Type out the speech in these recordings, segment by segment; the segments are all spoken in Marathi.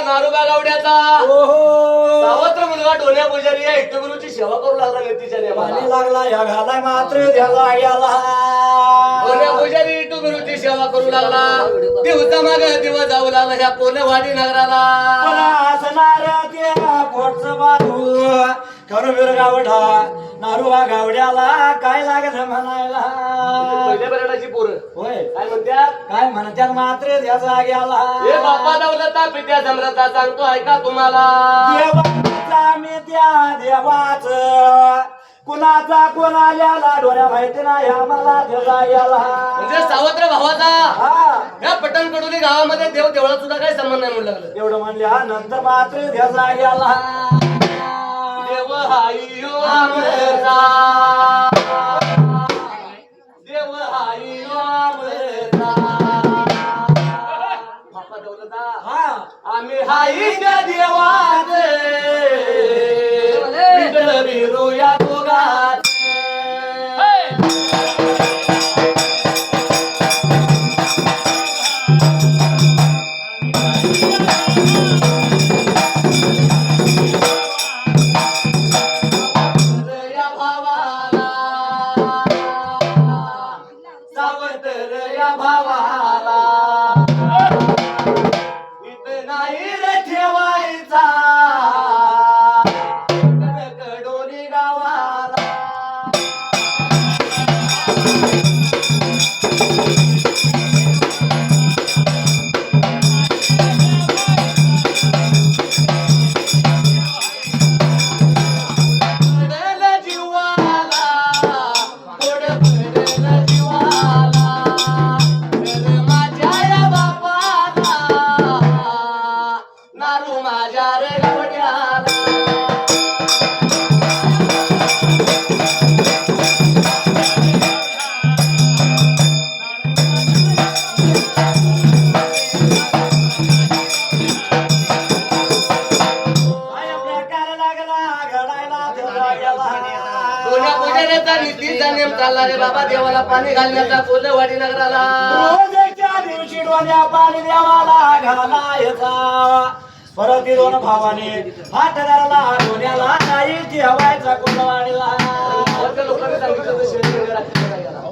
नारोबा गावड्याचा सावत्र मुलगा डोल्या पुजारी या इष्टगुरूची सेवा करू लागला नेतीच्या नेमाला लागला या घालाय मात्र द्याला याला डोल्या पुजारी इष्टगुरूची सेवा करू लागला दिवसा माग दिवस जाऊ लागला ह्या कोलवाडी नगराला असणार त्या पोटचं बाजू करूवीर गावडा नारोबा गावड्याला काय लागत म्हणायला पहिल्या बरडाची पोरं होय काय म्हणतात काय म्हणतात मात्र द्याचा गेला हे बापा दौलता पित्या सम्राटा सांगतो ऐका तुम्हाला देवाचा मी त्या देवाच कुणाचा कोणाला डोळ्या माहिती नाही आम्हाला देवा गेला म्हणजे सावत्र भावाचा हा या पटणकडोली गावामध्ये देव देवळात सुद्धा काही संबंध नाही म्हणू लागलं एवढं म्हणल्या नंतर मात्र द्याचा गेला देव हायो आमचा देव हायो आमचा बापा दौलता हा आम्ही हाई त्या देवाचे विठ्ठल बिरू या दोघात या भावाला इथं नाही रे ठेवायचा कडोली गावाला नीतीचा नेम चालला रे बाबा देवाला पाणी घालण्याचा कोल्हेवाडी नगराला रोजच्या दिवशी डोल्या पाणी देवाला घालायचा परत दोन भावाने हात धराला डोण्याला नाही ठेवायचा कोल्हेवाडीला लोकांनी सांगितलं होतं शेतकरी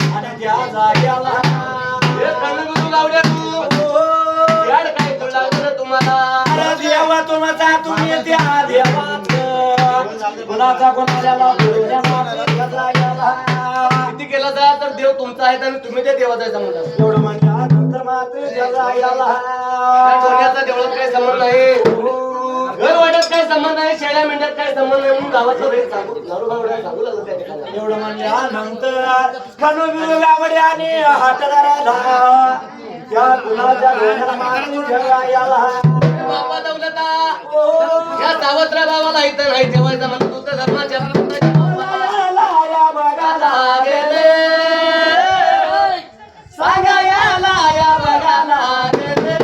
आणि त्या जाग्याला लावल्या तू याड काय करू लागलं तुम्हाला अरे देवा तुमचा तुम्ही त्या देवात कुणाचा कोणाला किती केला जा तर देव तुमचा आहे आणि तुम्ही त्या देवाचा आहे समजा एवढं म्हणल्यानंतर मात्र सोन्याचा देवळात काही संबंध नाही घर वाड्यात काही संबंध नाही शेळ्या मेंढ्यात काही संबंध नाही म्हणून गावाचं रेट सांगू लागलं त्या ठिकाणी एवढं म्हणल्यानंतर खणू गावड्याने हातदाराला त्या कुणाच्या डोळ्याला मारून ठेवायला बाबा दौलता या सावत्र बाबाला इथं नाही ठेवायचं म्हणून तू तर धर्माच्या बघायला गेले सांगायला या बघायला गेले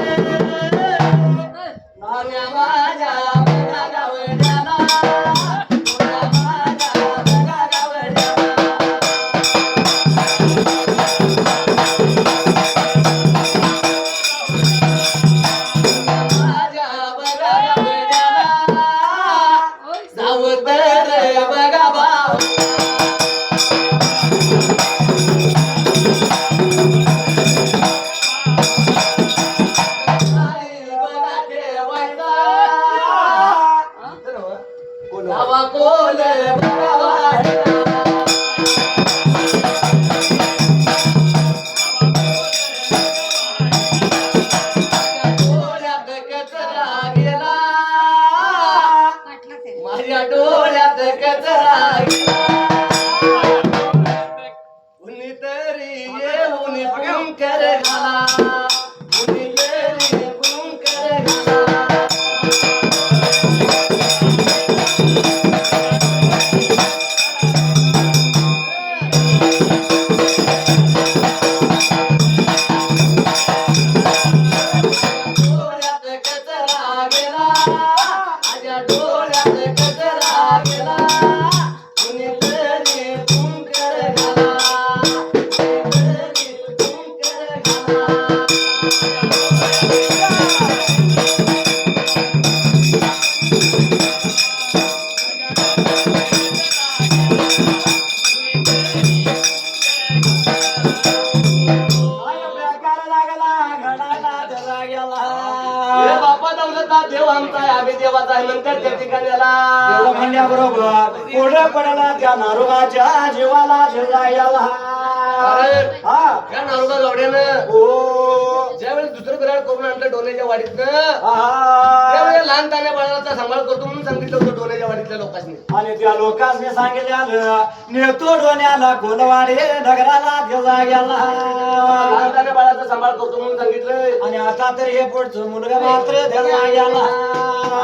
नाम्या माझ्या बघा गावड्याला माझ्या बघा गावड्याला माझ्या डोळ्यात कचरा कुणीतरी येऊन कुंकर घाला कुणी येऊन कुंकर घाला डोळ्यात कचरा गेला माझ्या डोळ्यात कचरा गेला कुणीतरी कुंकर घाला कुणीतरी कुंकर घाला हे बापा दौलता देव आमचा आहे आम्ही देवाचा आहे नंतर त्या ठिकाणी आला म्हणल्याबरोबर पुढे पडला त्या नारुगाच्या जीवाला झेलायला हा त्या नारोबा गावड्यानं ओ ज्यावेळेस दुसरं घराड करून आणलं डोण्याच्या वाडीतनं आहा. त्यावेळेस लहान तान्या बाळाचा सांभाळ करतो म्हणून सांगितलं होतं डोण्याच्या वाडीतल्या लोकांनी आणि त्या लोकांनी सांगितलं नेतो डोण्याला कोलवाडे नगराला गेला गेला लहान तान्या बाळाचा सांभाळ करतो म्हणून सांगितलं आणि आता तर हे पुढचं मुलगा मात्र गेला गेला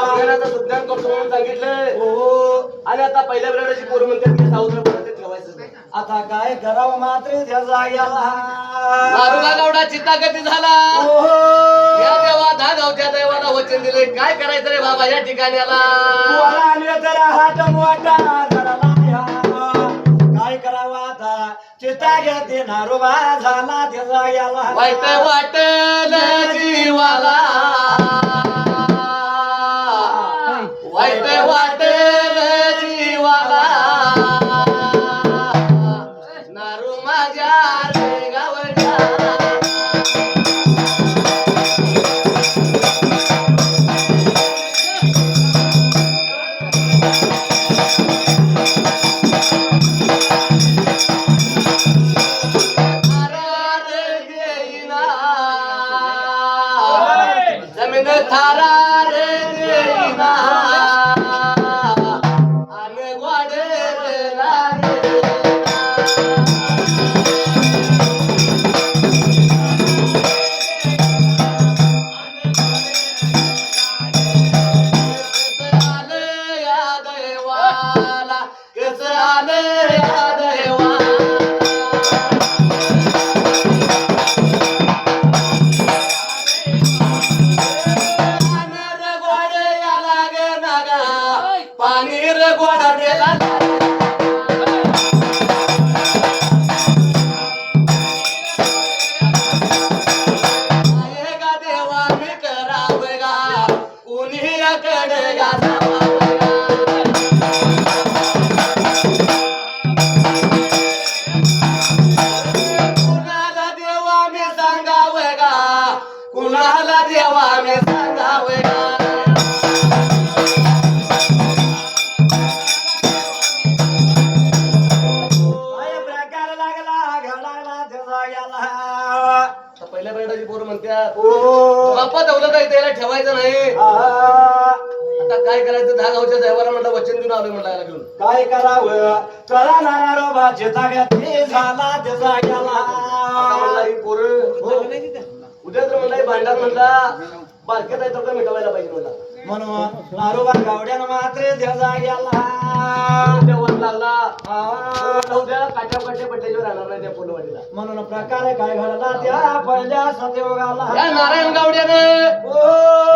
अभियानाचं सुज्ञान करतो म्हणून सांगितलं ओ आणि आता पहिल्या बिराडाची पोरं म्हणतात की सावत्र पद्धत ठेवायचं नाही. आता काय करावं मात्र गेला गेला मारुगा गावडा चित्तागती झाला या देवा दहा गावच्या देवाला वचन दिले काय करायचं रे बाबा या ठिकाणी आला पोराने जरा हात मोठा धरला या. काय करावं आता चिता घेते नारोबा झाला त्याला याला वाईट वाटल जीवाला वाईट वाटल जीवाला नारू माझ्या रे गावड्या पहिल्या बैलाची पोरं म्हणतात ओ बाप्पा दौलत आहे त्याला ठेवायचं नाही. आ, आता काय करायचं? 10 गावच्या दैवाला म्हटलं वचन देऊन आलोय म्हटलं याला घेऊन. काय करावं कळा नारो बाचे जाग्यात ते झाला त्या आता जाग्याला म्हणला ही पोरं उद्या तर म्हणला भांडार म्हणला बारक्यात आहे तर का मिटवायला पाहिजे म्हणला. म्हणून नारोबा गावड्यानं मात्र त्या जाग्याला उद्या वर लागला उद्या काट्या पट्ट्यावर राहणार नाही त्या पोलवाडीला. म्हणून प्रकार काय घडला त्या पहिल्या सत्ययोगाला या नारायण गावड्यानं ओ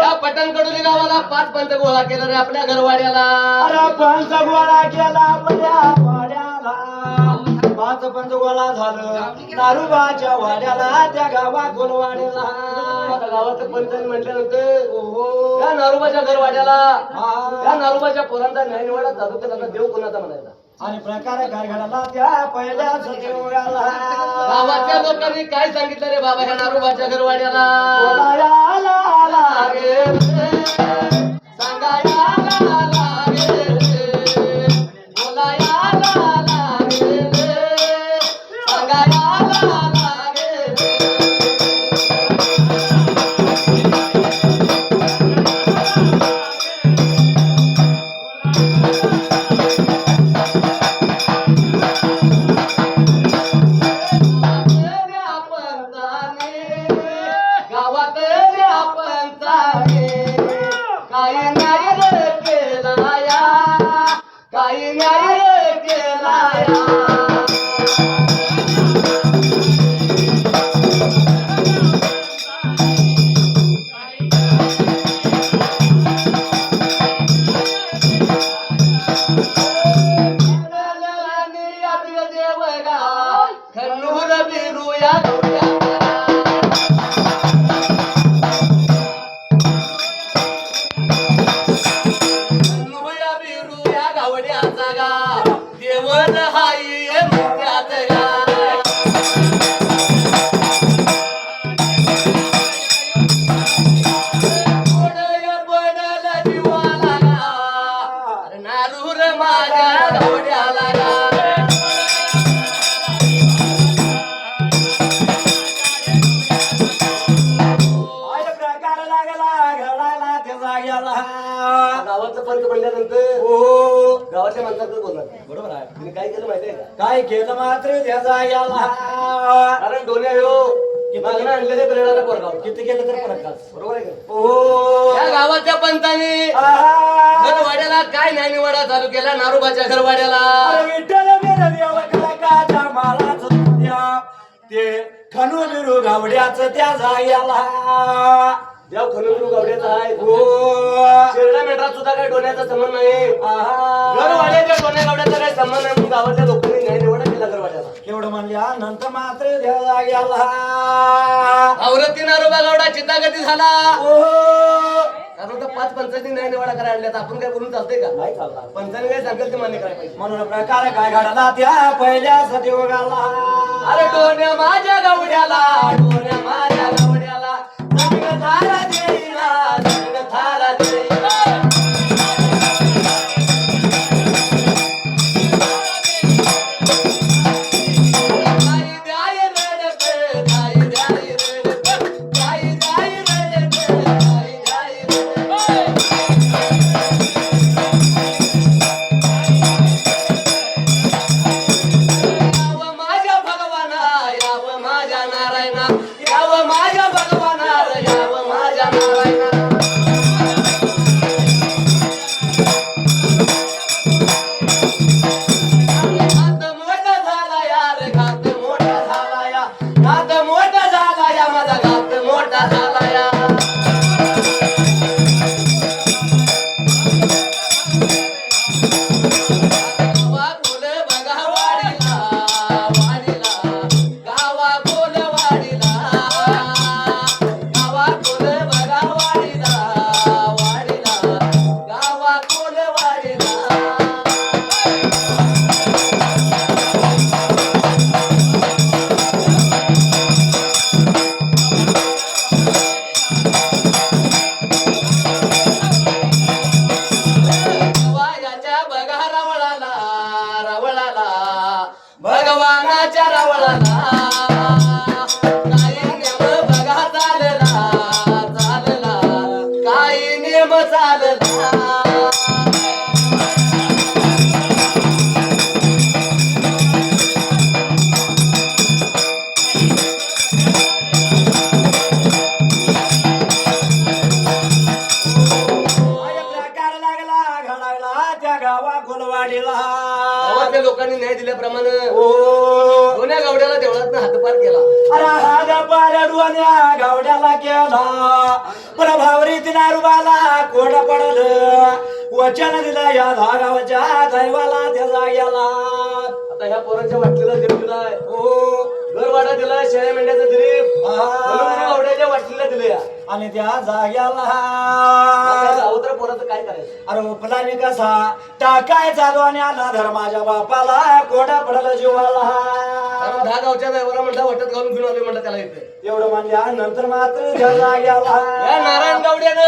या पटणकडोली गावाला 5 पंच गोळा केला रे आपल्या घरवाड्याला. अरे पंच गोळा केला आपल्या वाड्याला 5 पंच गोळा झालं नारोबाच्या वाड्याला त्या गावा गोलवाड्याला आता गावाचं पंचायत म्हटल्यानंतर या नारोबाच्या घरवाड्याला या नारोबाच्या पोरांचा न्याय निवाडा जातो तर त्यांना देव कोणाचा म्हणायचा. आणि प्रकार काय घडला त्या पहिल्या सत्ययोगाला गावाच्या लोकांनी काय सांगितलं रे बाबा ह्या नारोबाच्या घरवाड्याला? बोलायला लागेल सांगायला लागेल बोलायला लागेल सांगायला लागेल. गावातल्या पंचाने काही न्याय रे केला या काही न्याय रे केला या. खन्नूर बिरू या बिरू या गावड्याचा गा देवन हाई मुक्त्यात गा. पडल जीवाला गा नारूर माझ्या गावड्याला गा. प्रकार लागला घडायला त्या जाग्याला गावाचं पंच म्हणल्यानंतर ओ गावाच्या माणसाचं बोलणार बरोबर आहे तिने काय केलं माहितीये का? काय केलं मात्र त्या जाग्याला कारण डोन्या हो मागणं आणलेले बेरडाला पोरगाव किती केलं तर प्रकाश बरोबर आहे का? ओ या गावाच्या पंचाने आहा. घरवाड्याला काय न्याय निवाडा चालू केला नारोबाच्या घरवाड्याला. अरे विठ्ठल मेरा देव काकाच्या मालाच द्या ते खनू बिरू गावड्याचं त्या जाग्याला देव खनुरू गावड्याचा आहे. ओ शेरडा मेंढरा सुद्धा काही डोण्याचा संबंध नाही. आहा. घरवाड्याच्या डोण्या गावड्याचा काही संबंध नाही. म्हणून गावातल्या लोकांनी न्याय निवाडा केला घरवाड्याला. एवढं म्हणल्या नंतर मात्र त्या जाग्याला आवृत्ती नारोबा गावडा चित्तागती झाला. ओ कारण तर 5 पंचांनी न्याय निवाडा करायला आणल्यात. आपण काय बोलून चालतंय का? नाही चालणार पंचांनी काय सांगेल ते मान्य करायला पाहिजे. म्हणून प्रकार काय घडला त्या पहिल्या सत्ययोगाला अरे डोन्या माझ्या गावड्याला डोन्या माझ्या गावड्याला लग्न थारा देईला लग्न थारा देईला. ताई द्याय रडते, ताई द्याय रडते, ताई द्याय रडते, ताई द्याय रडते. याव माझ्या भगवाना याव माझ्या नारायणा याव माझ्या भगवाना याव माझ्या नारायणा. घात मोठा झाला यार घात मोठा झाला या घात मोठा झाला या माझा घात मोठा झाला या. गावा बोल बघा वाडीला वाडीला गावा बोल वाडीला गावा बोल बघा वाडीला वाडीला गावा बोल वाडीला. वायाच्या बघा रवळाला रवळाला भगवानाच्या रवळाला काही नेम बघा देवळात हातपार केला. अरे हा पाऱ्या डोन्या गावड्याला केला प्रभावरीत नारुबाला कोड पडल वचन दिलं या धागावच्या दैवाला त्याचा गेला. आता ह्या पोरांच्या वाटलेला देव दिलाय, हो घरवाडा दिलाय, शेळ्या मेंढ्याचं दिलीप आवड्याच्या वाटलेला दिले. आणि त्या जाग्याला अवतर पोराचं काय करायचं? अरे उपलाने कसा टाकायचा दोन्याला धर्माच्या बापाला कोडा पडला जीवाला. 10 गावच्या दैवाला म्हटलं वाटत घालून घेऊन आले म्हटलं त्याला येते एवढं म्हणल्या नंतर मात्र त्या जाग्याला या नारायण गावड्यानं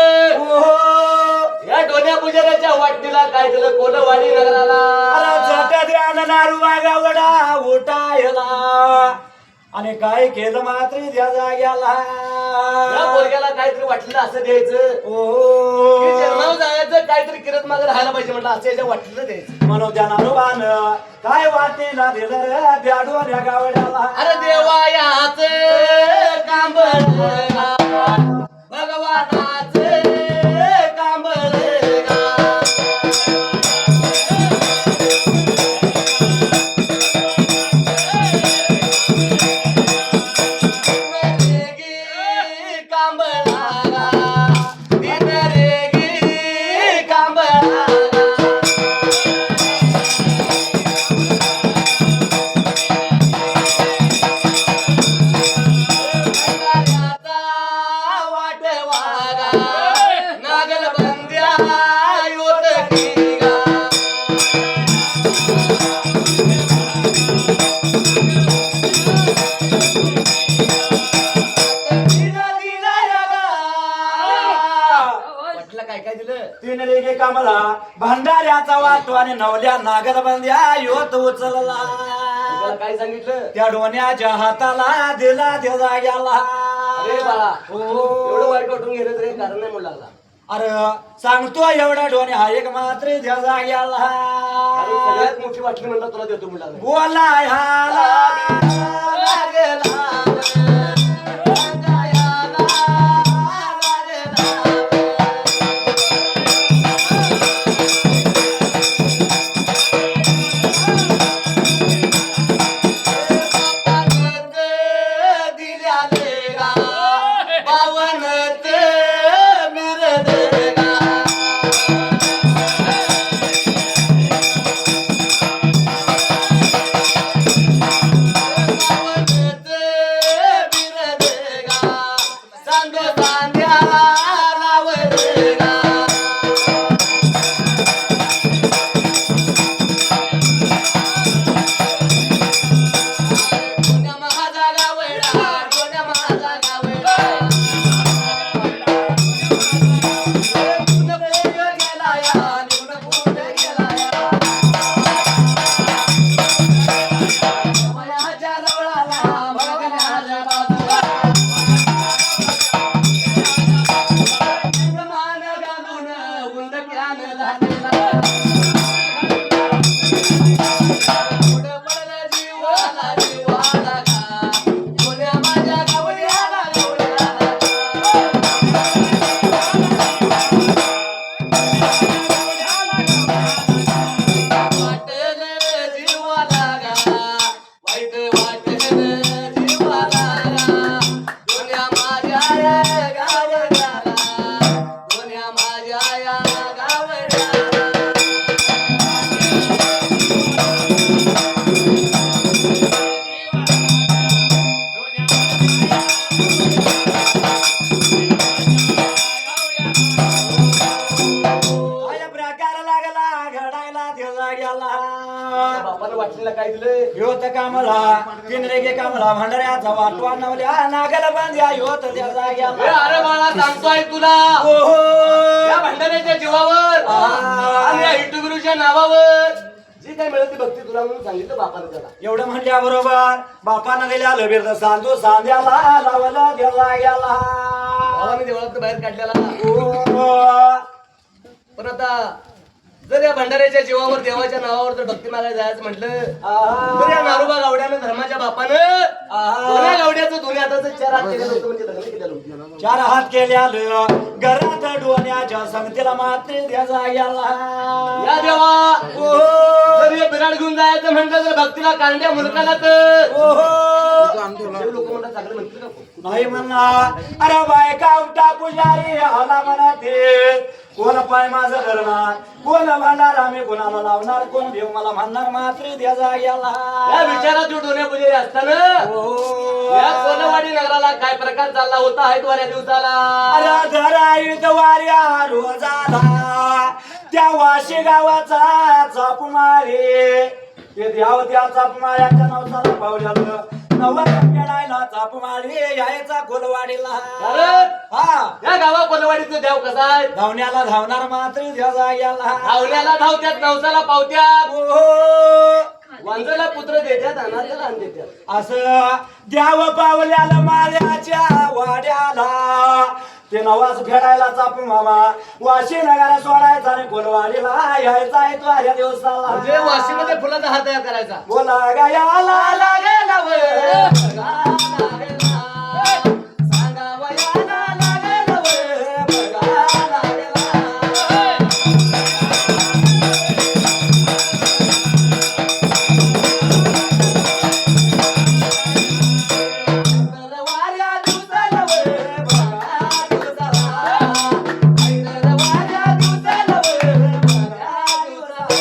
या डोन्या पुजाऱ्याच्या वाटणीला काय दिलं कोलवाडी नगराला. अरे द्यान नारू गावडा उठायला आणि काय केलं मात्र त्या जाग्याला या पोरग्याला काहीतरी वाटलेलं असं द्यायचं, की जन्मावर जायचं काहीतरी किरत मागे राहायला पाहिजे म्हटलं असं याच्या वाटलेलं द्यायचं. म्हणून त्या नारूबान काय वाटेला दिलं रे त्या डोन्या गावड्याला. अरे देवा याच कांबळ भगवानाच कांबळ तीन रेगे कामला भंडाऱ्याचा वाटो आणि नवल्या नागर बंद्या योत उचलला. काय सांगितलं? त्या डोन्याच्या हाताला दिला त्या जाग्याला. अरे बाळा एवढं वाईट वाटून गेलं तरी कारण नाही म्हणू लागला. अरे सांगतो एवढा डोन्या हा एक मात्र त्या जाग्याला. सगळ्यात मोठी वाटली म्हणला तुला देतो म्हणला. बोलाय वाटलेला काय दिलं योत कामला तीन रेगे कामला भंडाऱ्याचा वाटवा नवल्या नागल बांध्या योत त्या जाग्याला. अरे बाळा सांगतोय तुला या भंडाऱ्याच्या जीवावर आणि या हिटुगुरूच्या नावावर जे काय मिळत ती भक्ती तुला म्हणून सांगितलं बापाने त्याला. एवढं म्हटल्या बरोबर बापानं दिल्या लबीर सांगतो सांध्याला लावला त्या जाग्याला. भावाने देवळात बाहेर काढलेला. पण आता जर या भंडाऱ्याच्या जीवावर देवाच्या नावावर जर भक्ती मागायला जायचं म्हटलं तर या नारोबा गावड्यानं धर्माच्या बापानं दोन्या गावड्याचं दोन्ही हाताचं 4 हात केलेलं होतं म्हणजे लग्न केलेलं होतं. 4 हात केल्यालं घरात डोण्याच्या संगतीला मात्र त्या जाग्याला. या देवा जर हे बिराड घेऊन जायचं म्हटलं तर भक्तीला कांड्या मुलकाला तर लोक म्हणतात चांगलं म्हणतील का कोण? नाही म्हणणार. अरे बायका उठा पुजारी आला म्हणते, कोण पाय माझं धरणार, कोण भांडार आम्ही कोणाला लावणार, कोण देव मला म्हणणार मात्र द्या जाग्याला. या विचारात जो डोने पुजारी असताना या कोणवाडी नगराला काय प्रकार चालला होता आयतवाऱ्या दिवसाला? अरे धराईत वाऱ्या रोजाला त्या वाशी गावाचा चापमारे, ते द्याव त्या चापमाऱ्याच्या नवसाला पावल्याला नवा पेडायला चापमारी यायचा कोलवाडीला. हा या गावा कोणवाडीचं देव कसा आहे? धावण्याला धावणार मात्र द्या जाग्याला. धावण्याला धावत्यात नवसाला पावत्यात, ओ वांजला पुत्र देत्यात अनाथाला अन्न देत्यात. असं द्याव पावल्याला माळ्याच्या वाड्याला ते नवास फेडायला चापू मामा वाशी नगाला सोडायचा आणि कोलवाडीला यायचा आहे तो ह्या दिवसाला. म्हणजे वाशीमध्ये फुलाचा हार तयार करायचा. बोला गायाला लागेला वर, लागेला. सांगावयाला लागेला वर, बघा लागेला. वाऱ्या दिवसाला वर, बघा दिवसाला. वाऱ्या दिवसाला वर, बघा दिवसाला.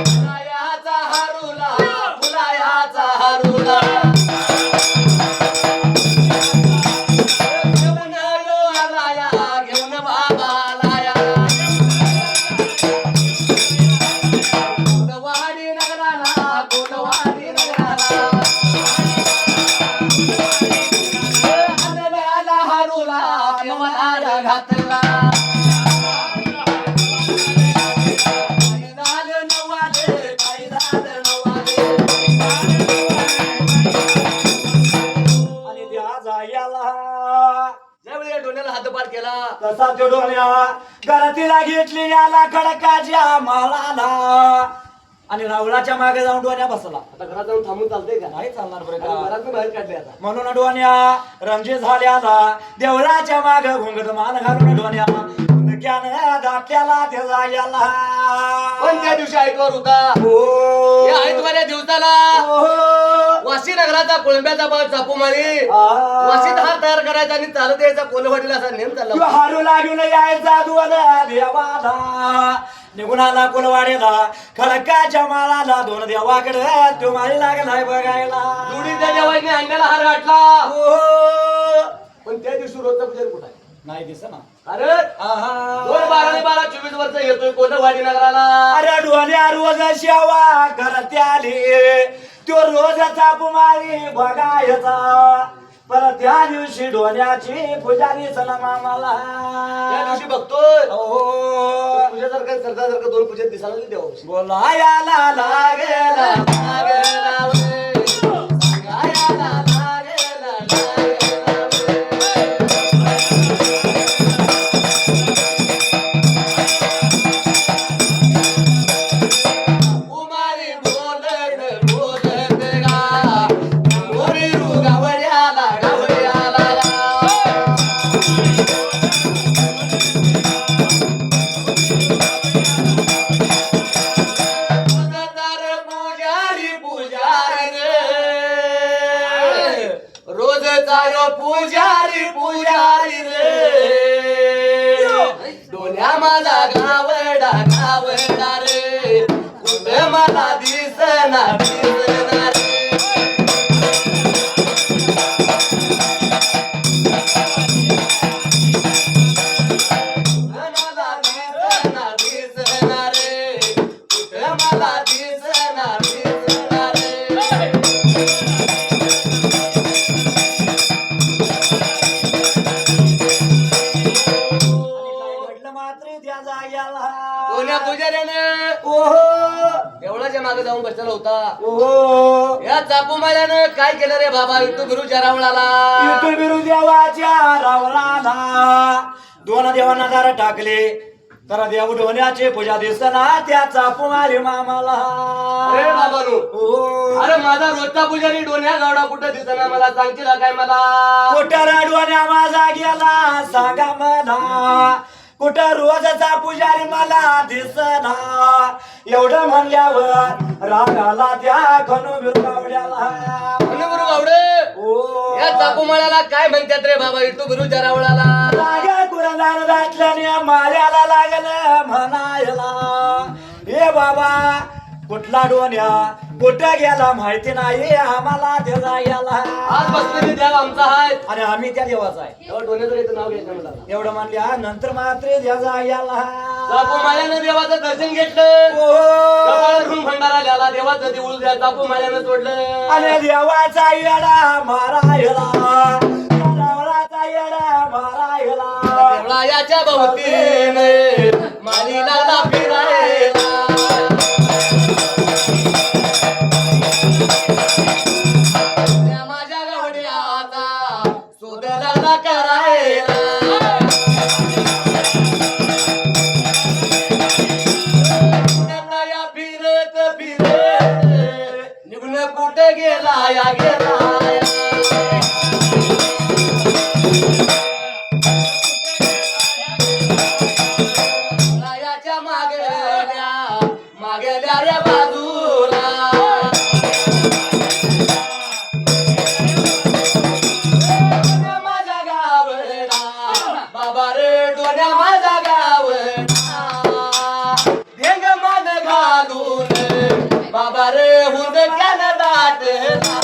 फुलायाचा हारुला, फुलायाचा हारुला. घेऊन यो आलाया, घेऊन बाबा आलाया. कोलवाडी नगराला, कोलवाडी नगराला. आंधळ्याला हारुला, देवाला घातला. काही झालं नवाले, काही झालं नवाले. आणि त्या जाग्याला ज्यावेळी या डोण्याला हातभार केला तसा तो डोल्या घरातीला घेतली याला खडकाच्या माळाला आणि रावणाच्या मागे जाऊन डोण्या बसला. आता घरात जाऊन थांबून चालतंय का? नाही चालणार बरं आणि का. घरातून बाहेर काढले आता. म्हणून डोण्या रंजी झाल्याला देवळाच्या माग घुंगट मान घालून डोण्या धुक्यानं दाट्याला ते जाग्याला. पण त्या दिवशी ऐकवर होता ओ या ऐकवाऱ्या दिवसाला ओ वाशी नगराचा कोळंब्याचा बाळ चापू मारी आ. वाशीत हार तयार करायचा आणि चालत यायचा कोलवाडीला असा नेम चालला किंवा होता. हारू लागून यायचा दोन देवाला निघून आला कुलवाडीला खडकाच्या माळाला दोन देवाकडे तो मारी लागलाय बघायला. जुडीच्या देवाने अंगाला हार घातला. ओ पण त्या दिवशी रोजचा पुजारी कुठं आहे? नाही दिस ना. अरे आहा. 12 वर्ष येतोय कोलवाडी नगराला. अरे डोल्या रोज शेवा करते आली तो रोज चापू मारी बघायचा पर त्या दिवशी डोण्याची पुजारी सना मामाला. त्या दिवशी बघतोय ओ तुझ्यासारखं सरदारसारखं दोन पूजेत दिसायला नाही देवा. बोलायला लागेला लागेला वे, सांगायला लागेला, लागेला वे. कुमारी बोलत बोलत गा, मोरी गावड्याला गावड्याला गा. रोजदार पुजारी पुजारी रे, रोजदार पुजारी पुजारी रे. डोल्या माझा गावडा गावडा रे, कुठे मला दिसना दिसना रे. मला दिसना दिसना रे, कुठे मला दिसना दिसना रे. म्हटलं मात्र त्या जाग्याला कोण्या पुजाऱ्याने ओहो देवळाच्या मागे जाऊन बसलेला होता. ओहो या चापू माल्यानं काय केलं रे बाबा? विठू गुरुच्या रावणाला विठू बिरू देवाच्या रावणाला दोन देवांना दार टाकले तर देव डोण्याची पूजा दिसना त्या चापू मारी मामाला. अरे बाबानो, ओ अरे माझा रोजचा पुजारी डोन्या गावडा कुठं दिसना, मला सांगशील काय मला? कोटर डोण्या माझा गेला सांगा मला कुठं रोजचा पुजारी मला दिसना एवढं म्हणल्यावर रागाला त्या खनू बिरकावड्याला गुरु गावडे ओ या चाकूमाळ्याला काय म्हणतात रे बाबा इटू गुरु जरावळाला रागा कुरदार दाटल्याने माऱ्याला लागलं म्हणायला हे बाबा कुठला डोन्या कुठं गेला माहिती नाही आम्हाला त्याचा याला आज बसलेली देव आमचा आहे आणि आम्ही त्या देवाचा आहे एवढं डोण्याचं याचं नाव घ्यायचं मला एवढं म्हणल्या नंतर मात्र त्याचा याला चाकूमाळ्यानं देवाचं दर्शन घेतलं कपाळावरून भंडारा लिहाला देवाचं देऊळ द्या चाकूमाळ्यानं सोडलं आणि देवाचा येडा मारायला देवाचा येडा मारायला देवळाच्या भोवतीने माली लागला फिरायला त्या माझ्या गावड्याचा शोध लागला करायला त्याला या फिरत फिरत निघून कुठे गेला या गेला रायाच्या मागेल्या रे बाजूला डोन्या माझा गावडा बाबा रे डोन्या माझा गावडा देंग मान घालून बाबा रे हुंद त्यानं दाटला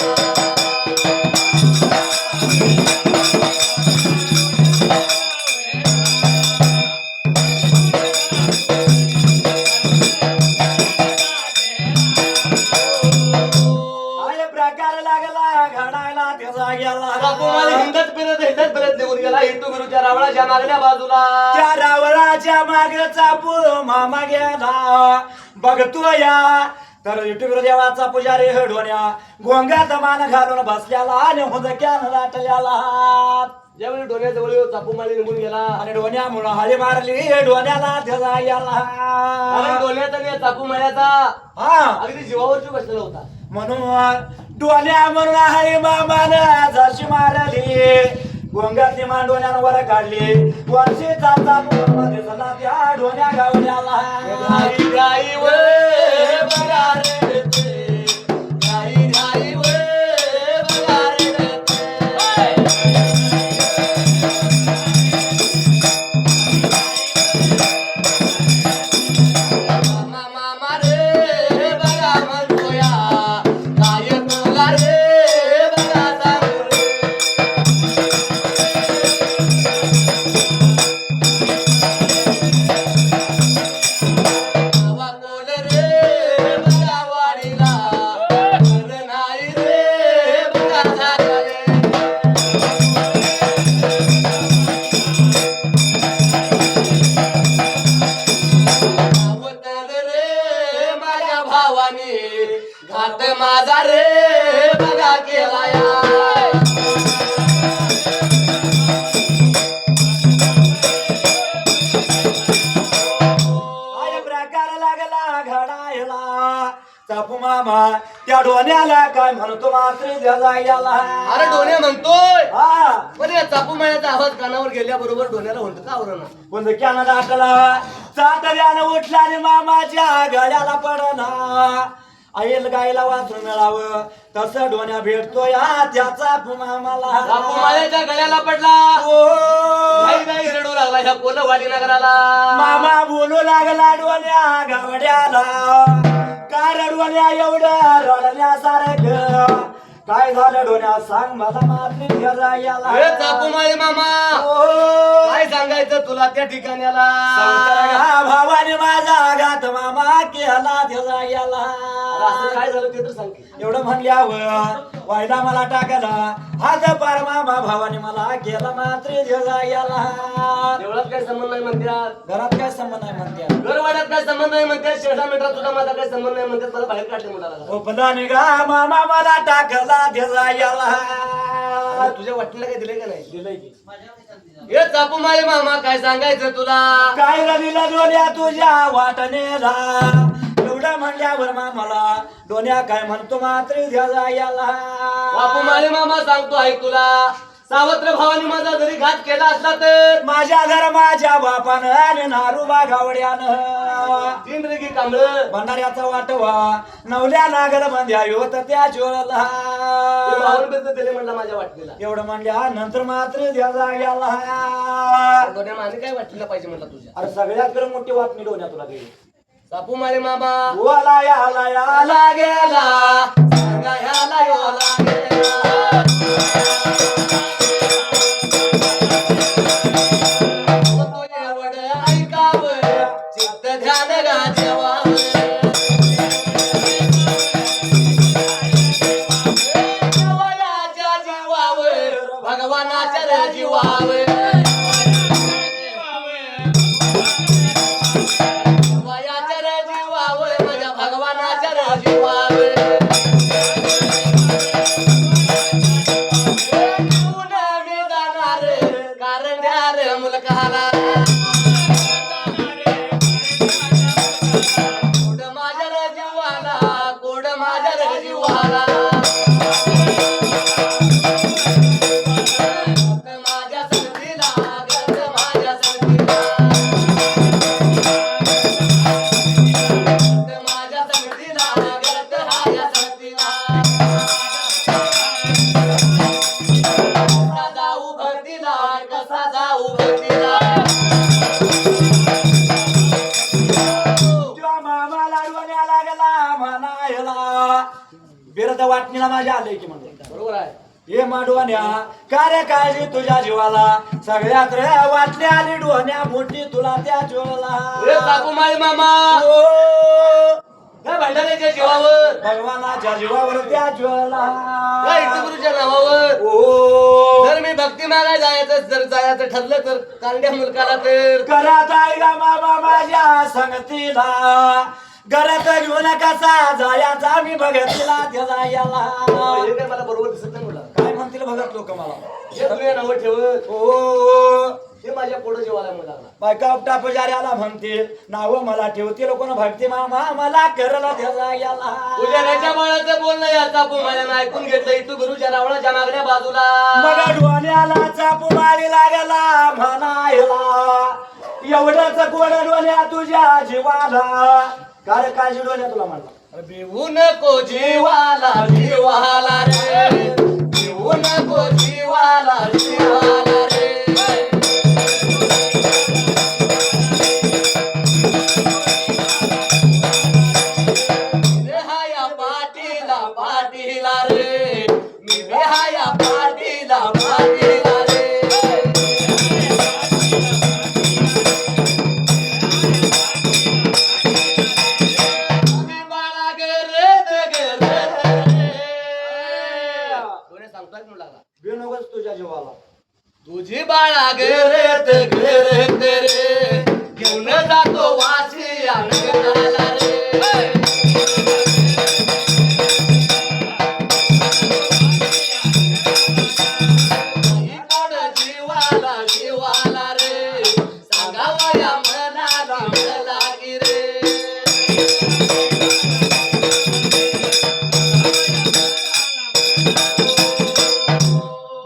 काय प्रकार लागला घडायला त्याचा गेला चाकूमाळी हिंदत फिरत निघून गेला इटू गुरुच्या रावळाच्या मागल्या बाजूला त्या रावळाच्या मागे चापू मामा गेला बघतो या तर युट्यूब देवाचा पुजारी हडवण्या गोंगात मान घालून बसल्याला आणि हुंदक्यानं लाटल्याला ज्यावेळी डोण्याजवळ चाकूमाळी निघून गेला आणि डोण्यामुळं हळी मारली डोण्याला त्याचा कारण गेला डोण्याचा आणि चाकूमाळ्याचा हा अगदी जीवावरची बसलेला होता म्हणून डोण्या म्हणून हळी मामान जशी मारली गोंगातली मांडोण्यानं वर काढली वर्षी जाता दिसला त्या डोण्या गावल्याला गाई गाई वे बघा रे ते. गाई गाई वे बघा रे ते. मामा मामा रे बघा म्हणतोया काय तुला रे बघा सांगू रे. बाबा कोण रे बघा वाडीला घर नाही रे बघा झालं रे. अवतल रे माझ्या भावाने घाट माझा रे बघा केला या. आय प्रकार लागला घडायला चापू मामा त्या डोण्याला काय म्हणतो मात्र जायला अरे डोण्या म्हणतोय हा पण या चापू मायाचा आवाज कानावर गेल्याबरोबर डोण्याला म्हणतो का आवरण कोणतं कॅन दाटला चातऱ्यानं उठला आणि मामाच्या गळ्याला पडला आईल गायला वाचून मिळावं तसं डोण्या भेटतो या त्याचा मामाला चापू मायाच्या गळ्याला पडला ओ, नाही नाही रडू लागला ह्या कोलवाडी नगराला. मामा बोलू लागला डोण्या गावड्याला काय रडवण्या एवढं रडण्यासारखं काय झालं डोण्या सांग मला मात्र जायला हे चापू माळी मामा ओ, काय सांगायचं तुला त्या ठिकाण्याला. संतरगा भावाने माझा आघात मामा केला त्याचा याला असं काय झालं ते तर सांग की. एवढं म्हणल्यावर वायदा मला टाकला हात पार मामा भावाने मला केला मात्र त्याचा याला देवळात काय संबंध नाही म्हणतात, घरात काय संबंध आहे म्हणते घरवाड्यात काय संबंध नाही म्हणतात, शेषा मीटरा तुझा माझा काय संबंध नाही म्हणतात, मला बाहेर काढले मुलाला. ओपला निघा मामा मला टाकला त्याचा याला तुझ्या वाटणीला काय दिलंय का नाही. दिलंय की हे चापू माळी मामा काय सांगायचं तुला. काय रडीला डोल्या तुझ्या वाटणेला एवढं म्हणल्यावर मामाला डोन्या काय म्हणतो मात्र त्याचा याला बापू माळी मामा सांगतो ऐक तुला. सावत्र भावानी माझा जरी घात केला असला तर माझ्या धर्माच्या बापानं आणि नारूबा गावड्यानं तीन रेगी कांबळ भंडाऱ्याचा वाटवा नवल्या नागर बंध्या होत त्या चोळला भावांपर्यंत दिले म्हणला माझ्या वाटणीला. एवढं म्हणल्या नंतर मात्र द्या जाग्याला दोन्या माने काय वाटलेलं पाहिजे म्हणला तुझ्या. अरे सगळ्यात तर मोठी वाटणी डोन्या तुला गेली सापू मारे मामा ओला याला याला गेला सांगा याला योला गेला. तो एवढं ऐकावं चित्त ध्यान गाजेवावं. देवाच्या जीवावर भगवानाच्या जीवावर वयाच्या जीवावर माझ्या भगवानाच्या जीवावर मी जाणार कारण द्यार मुलकाला कोड माझ्या जीवाला कोड माझ्या जीवाला माझ्या संगतीला माझ्या संगतीला माझ्या संगतीला गरज हाया संगतीला कसा जाऊ भक्तीला कसा जाऊ भक्तीला तुझ्या मामाला डोन्या लागला म्हणायला बिरद वाटणीला माझ्या आले की म्हणलं बरोबर आहे. हे माडवण्या कार्य काळजी तुझ्या जीवाला सगळ्यात रे वाटली आली डोन्या मोठी तुला त्या रे जोला सापू माळी मामा या भंडाऱ्याच्या जीवावर भगवानाच्या जीवावर त्या ज्वाला या इटुगुरूच्या नावावर ओ जर मी भक्ती मागाय जायचं ठरलं तर कांड्या मुलकाला तर घरात आहे का बाबा माझ्या संगतीला घरात घेऊन कसा जायचा मी भगतीला त्याला याला हे काय मला बरोबर दिसत नाही मुला. काय म्हणतील भगत लोक मला हे तुझ्या नावं ठेवत ओ हे माझ्या पोडं जेवायला मुलाला बायका उपटा पुजाऱ्याला म्हणतील नाव मला ठेवतील कोण भक्ती मामा मला करला त्याला याला पुजाऱ्याच्या बाळाचं बोलणं या चापू माझ्यानं ऐकून घेतलं इथू गुरुच्या रावणाच्या मागण्या बाजूला मग डोन्याला चापू मारी लागला म्हणायला एवढंच कोण डोन्या तुझ्या जीवाला काय काळजी डोन्या तुला म्हणला भिवू नको जीवाला जीवाला रे भिवू नको जीवाला जीवाला रे बेहाया पाटीला पाटीला रे मी बेहाया पाटीला पाटीला रे तुम्ही बाळा गरज गरज कोणी सांगताय म्हणला का? बिनोगच तुझ्या जीवाला तुझी बाळा गरज गरज रे घेऊन जातो वाशी अंगणाला रे जीवाला जीवाला रे सांगावा या मनाला मला की रे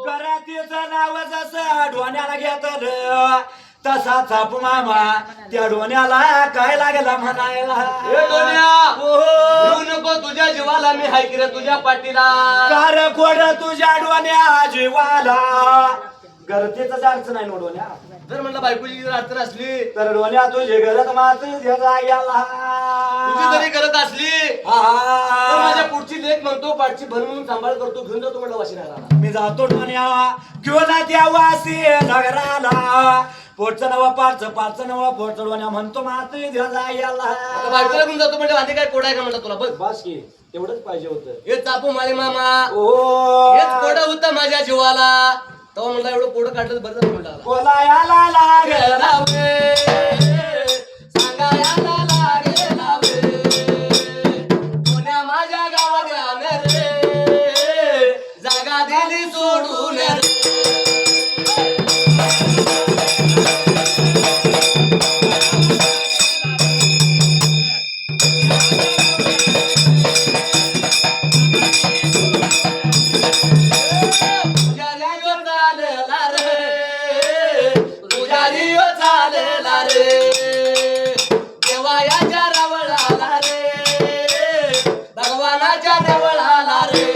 घरातीचं नाव जसं डोन्याला घेतलं तसा चापू मामा त्या डोन्याला काय लागला म्हणायला ए डोन्या येऊ नको तुझ्या जीवाला मी हाय की रे तुझ्या पाठीला कार कोड तुझ्या डोन्या जीवाला घरतीच अडचण नाही नो डोन्या जर म्हणलं बायकोची जर अडचण असली तर डोन्या तुझी घरात मात्र द्यायला गेला तुझी जरी करत असली तर माझ्या पुढची लेख म्हणतो पाठची बनवून सांभाळ करतो घेऊन जातो म्हणलं वाशी नगराला मी जातो डोन्या घेऊन त्या वासी नगराला पोटचं नवा पाचचं नवा पोटचं डोन्या म्हणतो मात्र द्यायला आता गेला बायकोला घेऊन जातो म्हणजे आधी काय कोड आहे का म्हणलं तुला बघ बस की तेवढंच पाहिजे होतं हे चापू मारी मामा ओ हेच कोड होतं माझ्या जीवाला तेव्हा म्हणला एवढं कोड काढलं तर बरं झालं म्हणला बोलायला लागला वे सांगायला लागेला वे पुण्या माझ्या गावात रे जागा दिली सोडून रे रे देवायाच्या रवळाला रे भगवानाच्या रवळाला रे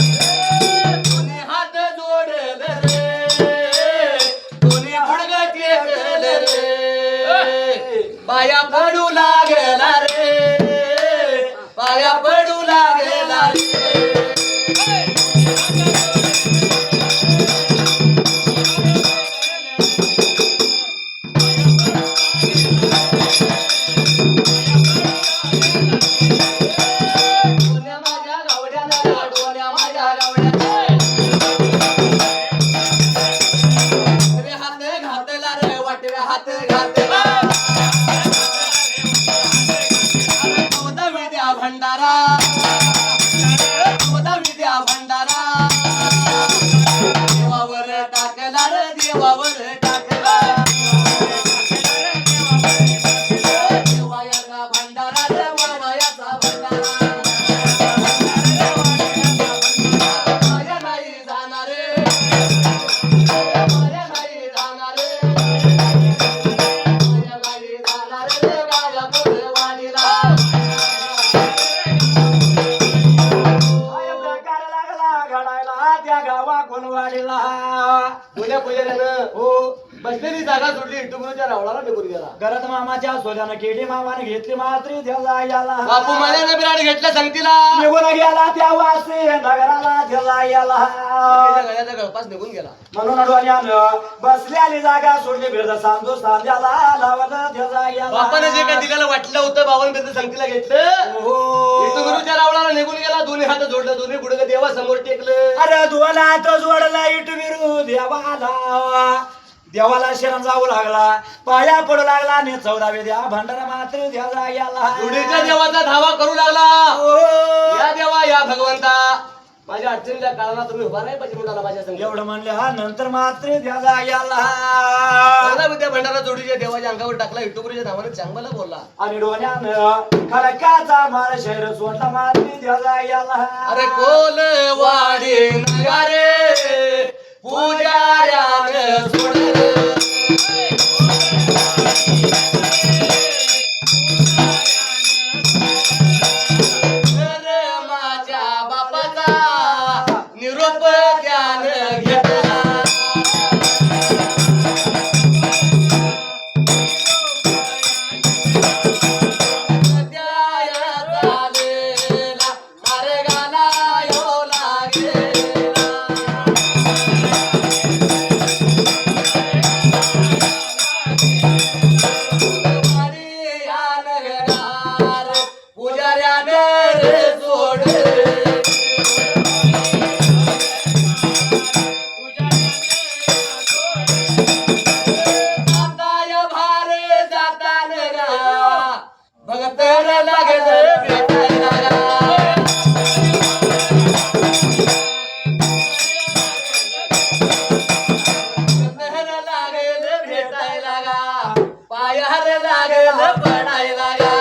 दोन्ही हात जोडले रे दोन्ही गुडघे टेकले रे पाया पडू लागला रे पाया पडू लागला रे डोन्या माझ्या गावड्याला डोन्या माझ्या गावड्याला रे हात घातला रे वाटव्या हात घातला चौदा विद्या भंडारा चौदा विद्या भंडारा देवावर टाकला रे देवावर टाकला देवायाचा भंडारा रे वावयाचा भंडारा माया नाही जाणार रे माया नाही जाणार रे माया नाही जाणार रे गाया वाडीला प्रकार लागला घडायला त्या गावा कोणवाडीला पुण्या पुजाऱ्यानं हो बसलेली जागा सोडली इटुमरूच्या रावळाला निघून गेला घरात मामाच्या सोल्यानं केली मामाने घेतली मात्री त्याला याला बापू माल्यानं बिराड घेतला संगतीला निघून गेला त्या वासी नगराला त्याला याला त्याच्या गळ्याचा गळपास निघून गेला म्हणून डोण्यानं बसलेली जागा सोडली बिरद सांजो सांध्याला लावलं त्याला याला बापाने जे काही दिलेलं वाटलं होतं बावन बिरद संगतीला घेतलं हो इटुमरूच्या रावळाला निघून गेला दोन्ही हात जोडलं दोन्ही गुडघे देवा समोर टेकलं अरे दोन हात जोडला इट विरू देवाला देवाला शरण जाऊ लागला पाया पडू लागला आणि 14 विद्या भंडारा मात्र द्याला याला गुढीच्या देवाचा धावा करू लागला हो. या देवा या भगवंता माझ्या अडचणीच्या काळाला तुम्ही उभा नाही पाहिजे मुलाला माझ्या संग एवढं म्हणले हा नंतर मात्र द्याला याला चौदा विद्या भंडारा जोडीच्या देवाच्या अंगावर टाकला इटुमरूच्या धावाने चांगला बोलला आणि डोण्यानं खडकाचा माळ शहर सोडला मात्र द्याला याला अरे कोलवाडी नगारे पुजाऱ्यानं सोडलं अरे माझ्या बापाचा निरोप त्यानं घेतला भगताला लागलं भेटायला लागल भेटायला गा पायार लागल पडायला गा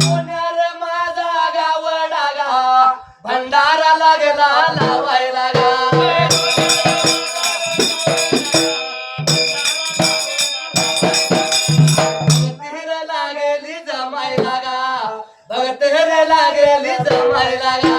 पुण्यार माझा गावडा गा भंडारा लागला लावायला गा लागली जमायला गा भगत लागली जमायला गा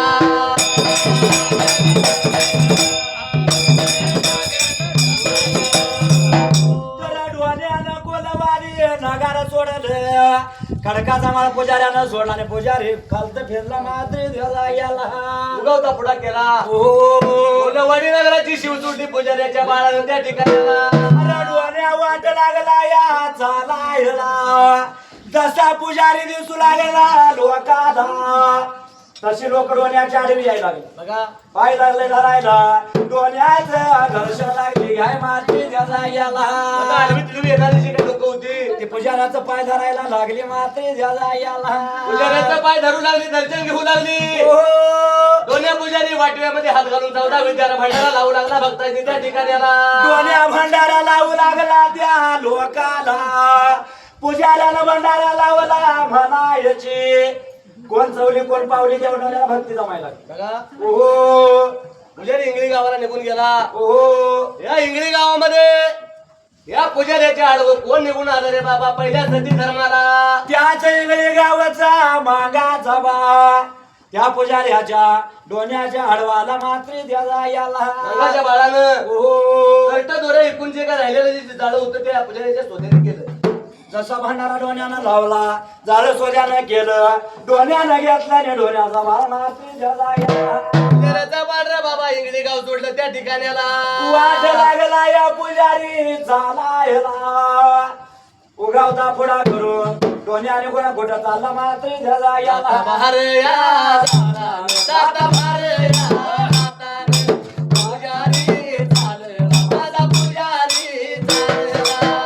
नगार सोडलं खडकाचा माळ पुजाऱ्यानं सोडला आणि पुजारी खालत फिरला मात्र द्याला याला उगवता पुढा केला हो वडी नगराची शिवचुटी पुजाऱ्याच्या बाळानं त्या ठिकाणी रडवण्या वाट लागला या चालायला जसा पुजारी दिसू लागला लोकाला तशी लोक डोण्याच्या आडवी यायला लागली बघा पाय लागले धरायला डोण्याचं घर्षण लागली गाय माती द्याला याला तुम्ही येणारी जी काही लोक होती ते पुजाऱ्याचं पाय धरायला लागली माती द्याला याला पुजाऱ्याचा पाय धरू लागली दर्शन घेऊ लागली हो. दोन्ही पुजारी वाटव्यामध्ये हात घालून 14 विद्याला भंडारा लावू लागला भक्तांनी त्या ठिकाणी आला डोण्या लावू लागला त्या लोकाला पुजाऱ्याला भंडारा लावला म्हणायची कोण चवली कोण पावली तेवढ्या भक्ती जमायला बघा ओहो पुजारी इंगळी गावाला निघून गेला ओहो या इंगळी गावामध्ये या पुजाऱ्याच्या आडवं कोण निघून आलं रे बाबा पहिल्या सती धर्माला त्याच इंगळी गावाचा मागाचा बा त्या पुजाऱ्याच्या डोण्याच्या हडवाला मात्र द्याला याला अंगाच्या बाळानं ओहो कर्ट दोरे एकूण जे काय राहिलेलं जे जाळं होतं ते या पुजाऱ्याच्या सोन्याने केलं जसा भांडारा डोण्यानं लावला जाळ सोन्यानं केलं डोण्यानं घेतल्याने डोण्याचा मार मात्र द्याला याला पुजाऱ्याचा पांढरा बाबा इंगळी गाव सोडलं त्या ठिकाण्याला वाट लागला या पुजारी चालायला उगावता पुढा करून डोण्याने कोणा खोटा चालला मात्र द्याला याला बाहेर या जाता बाहेर या जाता पुजारी चालला माझा पुजारी चालला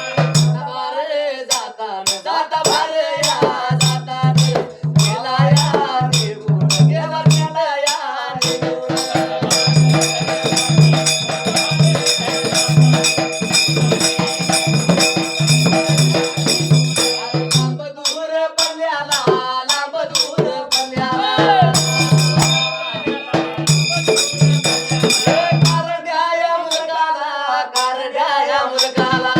बाहेर जाता बाहेर या जाता गेला या निघून गेला या निघून लांब दूर पल्ल्याला लांब दूर पल्ल्याला कार द्या या मुलगाला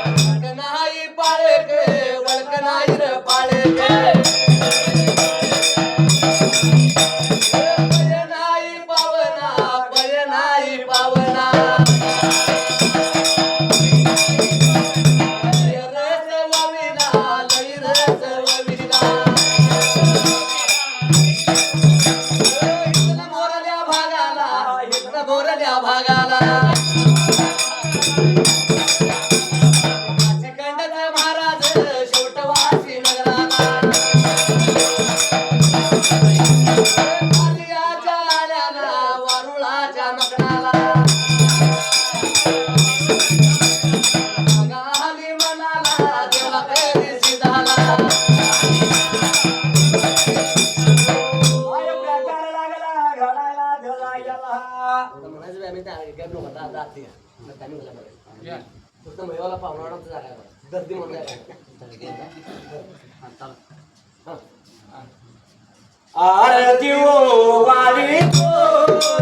वळक नाही पाळके वळक नाही रे पाळके पय नाही पावना पय नाही पावना रस वविला लई रस वविला इथलं मोरल्या भागाला इथलं मोरल्या भागाला श्रीखंडाचा महाराज शेवटवासी नगराला आलियाच्या आल्याला वारुळाच्या मकणाला गाली मनाला देवा कधी सिधाला प्रकार लागला घडायला द्याला याला म्हणायचं बी आम्ही त्या गॅप नको आता जाते त्यांनी मला बघायचं फक्त मैवाला पाहुणावरच जागा गर्दी म्हणून आरती ओ वाली तो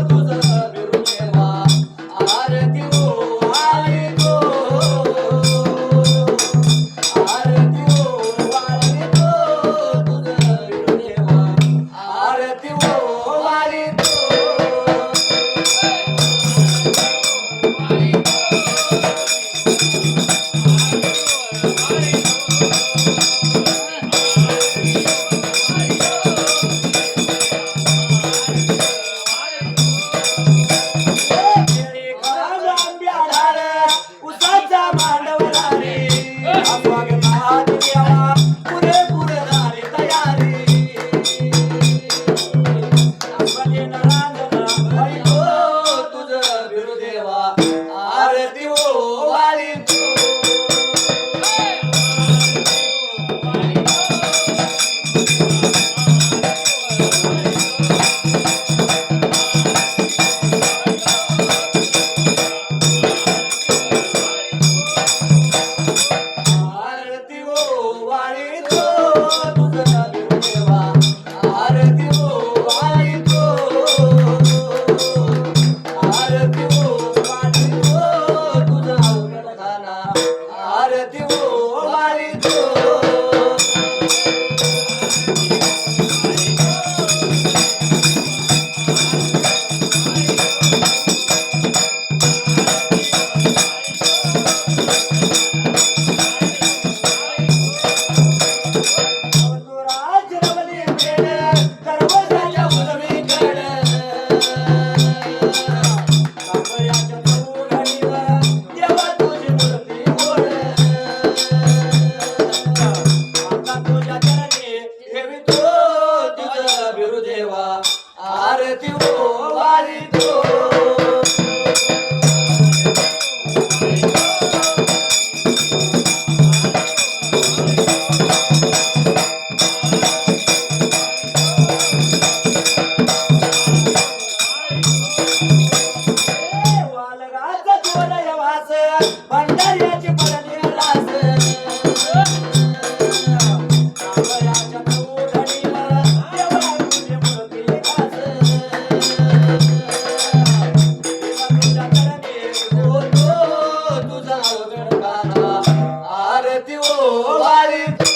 तुझं बिरू देवा आरती ओ वाली तो आरती ओ वाली तो तुझं बिरू देवा आरती ओ वाली तो आरती ओ वाली तू आरती ओ वाली तो तुझं बिरू देवा आरती ओ वाली तो आरती ओ वाली तो तुझा उघड खाना आरती ओ वाली तो वारी तो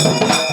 रे